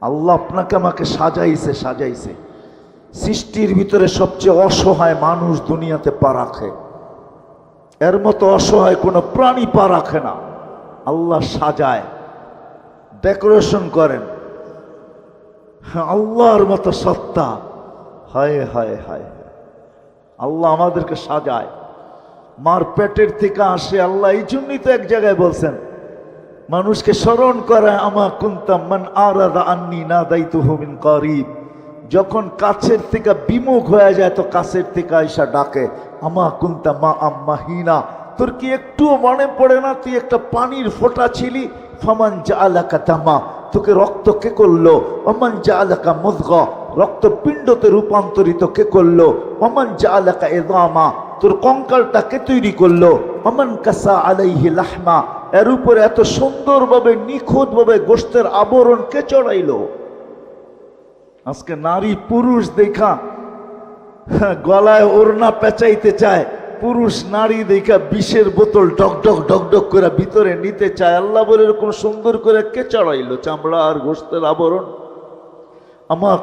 আল্লাহ আপনাকে আমাকে সাজাইছে সাজাইছে। সৃষ্টির ভিতরে সবচেয়ে অসহায় মানুষ দুনিয়াতে পা রাখে, এর মতো অসহায় কোনো প্রাণী পা রাখে না। আল্লাহ সাজায়, ডেকোরেশন করেন, আল্লাহর মতো সত্তা। হায় হায় হায়, আল্লাহ আমাদেরকে সাজায়। মার পেটের থেকে আসে আল্লাহ। এই জন্যই তো এক জায়গায় বলছেন মানুষকে স্মরণ করায়, আমা কুনতাম মান আরাদা আন্নি নাদাইতুহু মিন করিব। যখন কাছের থেকে বিমুখ হয়ে যায় তো কাছের থেকে আইসা ডাকে, আমা কুনতা মা আম্মাহিনা। তোর কি একটুও মনে পড়ে না তুই একটা পানির ফোঁটা ছিলি? ফামান জাআলাকা দামা, তোকে রক্ত কে করলো? ওমান জাআলাকা মুযগা, রক্তপিণ্ডতে রূপান্তরিত কে করলো? ওমান জাআলাকা ইযামা, তোর কঙ্কালটা কে তৈরি করলো? ওমান কাসা আলাইহি লাহমা, এর উপরে এত সুন্দরভাবে নিখুঁতভাবে গোশতের আবরণ কে চড়াইলো? আজকে নারী পুরুষ দেখা গলায় ওড়না পেঁচাইতে চায়, পুরুষ নারী দেখা বিষের বোতল ডকডক ডকডক করে ভিতরে নিতে চায়। আল্লাহ বলে এরকম সুন্দর করে কে চড়াইলো চামড়া আর গোশতের আবরণ? আমার